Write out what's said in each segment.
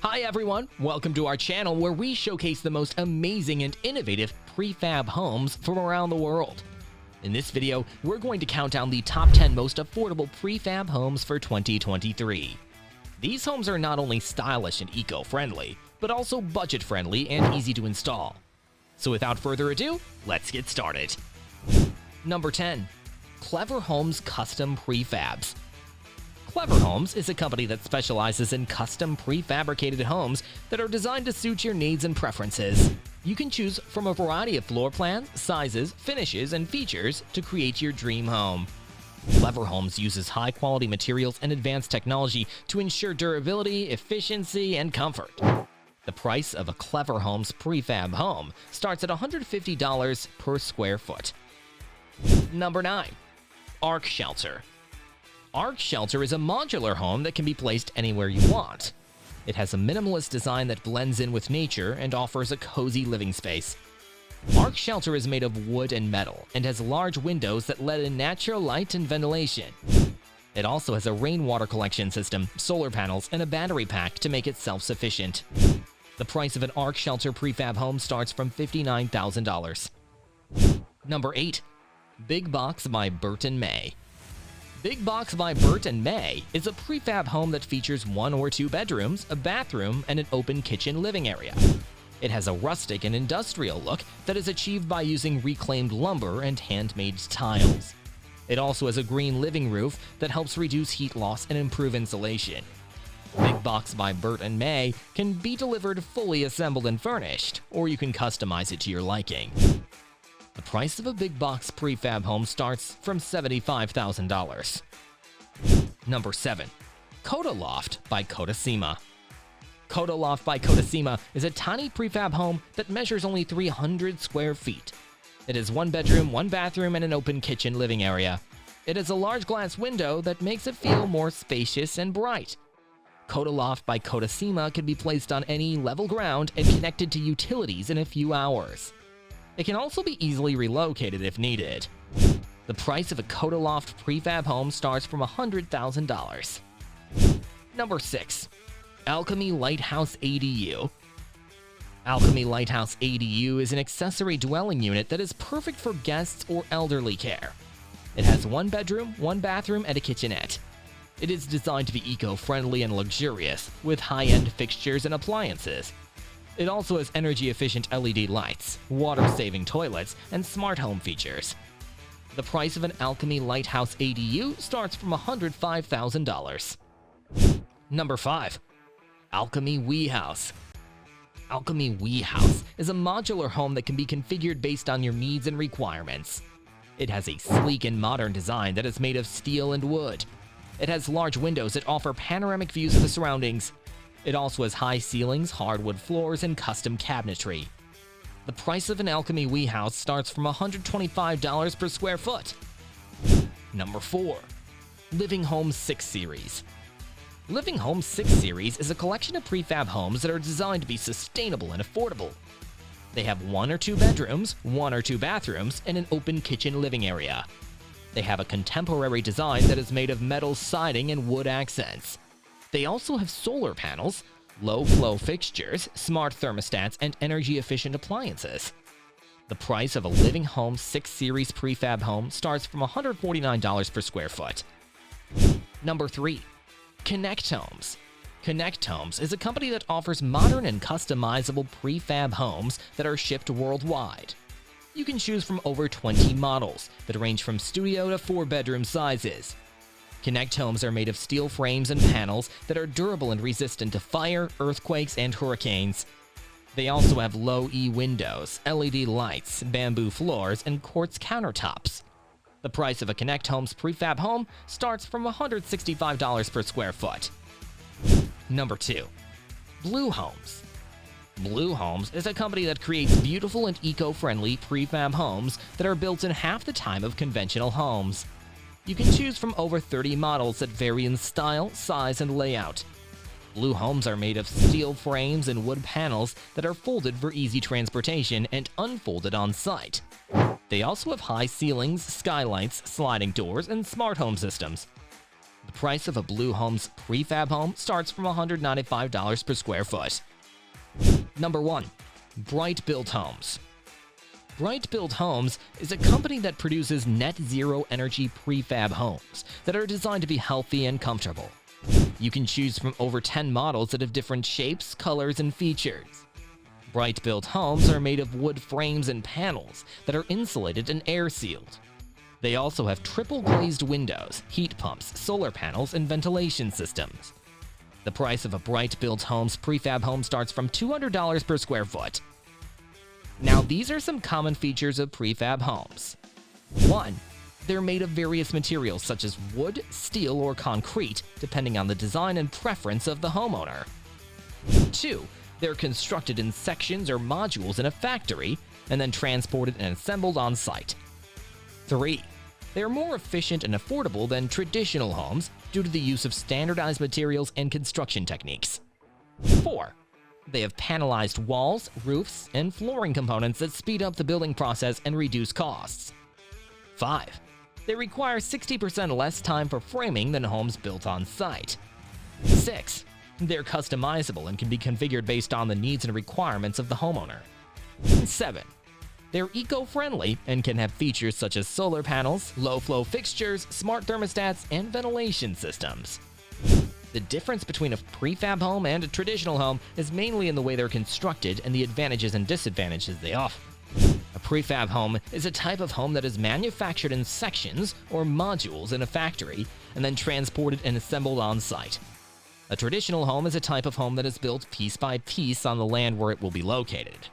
Hi everyone, welcome to our channel where we showcase the most amazing and innovative prefab homes from around the world. In this video, we're going to count down the top 10 most affordable prefab homes for 2023. These homes are not only stylish and eco-friendly, but also budget-friendly and easy to install. So without further ado, let's get started. Number 10. Cleverhomes Custom Prefabs. Cleverhomes is a company that specializes in custom prefabricated homes that are designed to suit your needs and preferences. You can choose from a variety of floor plans, sizes, finishes, and features to create your dream home. Cleverhomes uses high-quality materials and advanced technology to ensure durability, efficiency, and comfort. The price of a Cleverhomes prefab home starts at $150 per square foot. Number 9. Ark-Shelter. Ark-Shelter is a modular home that can be placed anywhere you want. It has a minimalist design that blends in with nature and offers a cozy living space. Ark-Shelter is made of wood and metal and has large windows that let in natural light and ventilation. It also has a rainwater collection system, solar panels, and a battery pack to make it self-sufficient. The price of an Ark-Shelter prefab home starts from $59,000. Number 8. Big Box by Bert and May. Big Box by Bert and May is a prefab home that features 1 or 2 bedrooms, a bathroom, and an open kitchen living area. It has a rustic and industrial look that is achieved by using reclaimed lumber and handmade tiles. It also has a green living roof that helps reduce heat loss and improve insulation. Big Box by Bert and May can be delivered fully assembled and furnished, or you can customize it to your liking. The price of a big box prefab home starts from $75,000. Number 7. Koda Loft by Kodasema. Koda Loft by Kodasema is a tiny prefab home that measures only 300 square feet. It has 1 bedroom, 1 bathroom, and an open kitchen living area. It has a large glass window that makes it feel more spacious and bright. Koda Loft by Kodasema can be placed on any level ground and connected to utilities in a few hours. It can also be easily relocated if needed. The price of a Koda Loft prefab home starts from $100,000. Number 6. Alchemy Lighthouse ADU. Alchemy Lighthouse ADU is an accessory dwelling unit that is perfect for guests or elderly care. It has 1 bedroom, 1 bathroom, and a kitchenette. It is designed to be eco-friendly and luxurious, with high-end fixtures and appliances. It also has energy-efficient LED lights, water-saving toilets, and smart home features. The price of an Alchemy Lighthouse ADU starts from $105,000. Number 5. Alchemy We House. Alchemy We House is a modular home that can be configured based on your needs and requirements. It has a sleek and modern design that is made of steel and wood. It has large windows that offer panoramic views of the surroundings. It also has high ceilings, hardwood floors, and custom cabinetry. The price of an Alchemy We House starts from $125 per square foot. Number 4. Living Home 6 Series. Living Home 6 Series is a collection of prefab homes that are designed to be sustainable and affordable. They have 1 or 2 bedrooms, 1 or 2 bathrooms, and an open kitchen living area. They have a contemporary design that is made of metal siding and wood accents. They also have solar panels, low-flow fixtures, smart thermostats, and energy-efficient appliances. The price of a Living Home 6 Series prefab home starts from $149 per square foot. Number 3. Connect Homes. Connect Homes is a company that offers modern and customizable prefab homes that are shipped worldwide. You can choose from over 20 models that range from studio to 4-bedroom sizes. Connect Homes are made of steel frames and panels that are durable and resistant to fire, earthquakes, and hurricanes. They also have low E windows, LED lights, bamboo floors, and quartz countertops. The price of a Connect Homes prefab home starts from $165 per square foot. Number 2. Blue Homes. Blue Homes is a company that creates beautiful and eco-friendly prefab homes that are built in half the time of conventional homes. You can choose from over 30 models that vary in style, size, and layout. Blue Homes are made of steel frames and wood panels that are folded for easy transportation and unfolded on site. They also have high ceilings, skylights, sliding doors, and smart home systems. The price of a Blue Homes prefab home starts from $195 per square foot. Number 1. Bright Built Homes. Bright Built Homes is a company that produces net zero energy prefab homes that are designed to be healthy and comfortable. You can choose from over 10 models that have different shapes, colors, and features. Bright Built Homes are made of wood frames and panels that are insulated and air-sealed. They also have triple glazed windows, heat pumps, solar panels, and ventilation systems. The price of a Bright Built Homes prefab home starts from $200 per square foot. Now, these are some common features of prefab homes. 1. They're made of various materials such as wood, steel, or concrete, depending on the design and preference of the homeowner. 2. They're constructed in sections or modules in a factory, and then transported and assembled on site. 3. They're more efficient and affordable than traditional homes due to the use of standardized materials and construction techniques. 4. They have panelized walls, roofs, and flooring components that speed up the building process and reduce costs. 5. They require 60% less time for framing than homes built on site. 6. They're customizable and can be configured based on the needs and requirements of the homeowner. 7. They're eco-friendly and can have features such as solar panels, low-flow fixtures, smart thermostats, and ventilation systems. The difference between a prefab home and a traditional home is mainly in the way they're constructed and the advantages and disadvantages they offer. A prefab home is a type of home that is manufactured in sections or modules in a factory and then transported and assembled on site. A traditional home is a type of home that is built piece by piece on the land where it will be located.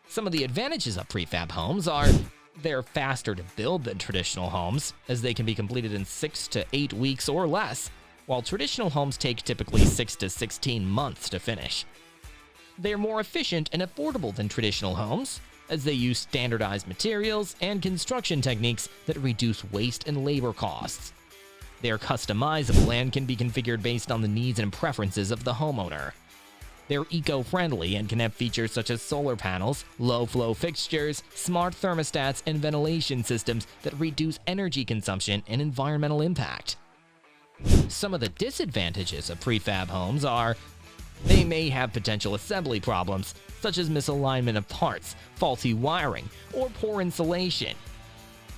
Some of the advantages of prefab homes are they're faster to build than traditional homes, as they can be completed in 6 to 8 weeks or less, while traditional homes take typically 6 to 16 months to finish. They're more efficient and affordable than traditional homes, as they use standardized materials and construction techniques that reduce waste and labor costs. They're customizable and can be configured based on the needs and preferences of the homeowner. They're eco-friendly and can have features such as solar panels, low-flow fixtures, smart thermostats, and ventilation systems that reduce energy consumption and environmental impact. Some of the disadvantages of prefab homes are they may have potential assembly problems, such as misalignment of parts, faulty wiring, or poor insulation.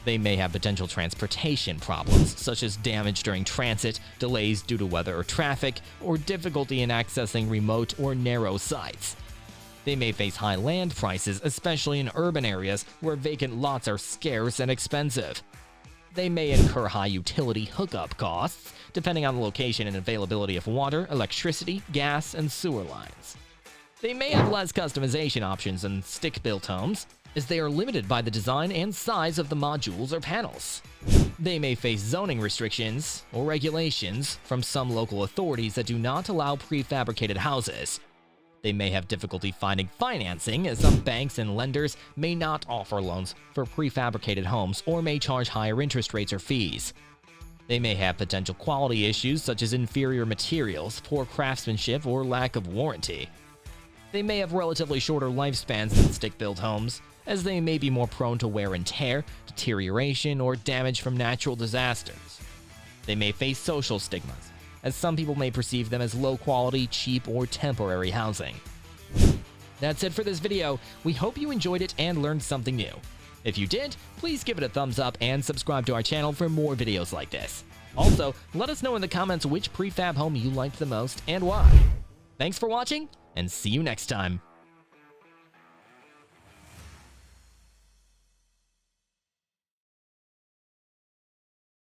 They may have potential transportation problems, such as damage during transit, delays due to weather or traffic, or difficulty in accessing remote or narrow sites. They may face high land prices, especially in urban areas where vacant lots are scarce and expensive. They may incur high utility hookup costs, depending on the location and availability of water, electricity, gas, and sewer lines. They may have less customization options than stick-built homes, as they are limited by the design and size of the modules or panels. They may face zoning restrictions or regulations from some local authorities that do not allow prefabricated houses. They may have difficulty finding financing, as some banks and lenders may not offer loans for prefabricated homes or may charge higher interest rates or fees. They may have potential quality issues such as inferior materials, poor craftsmanship, or lack of warranty. They may have relatively shorter lifespans than stick-built homes, as they may be more prone to wear and tear, deterioration, or damage from natural disasters. They may face social stigmas, as some people may perceive them as low-quality, cheap, or temporary housing. That's it for this video. We hope you enjoyed it and learned something new. If you did, please give it a thumbs up and subscribe to our channel for more videos like this. Also, let us know in the comments which prefab home you liked the most and why. Thanks for watching, and see you next time.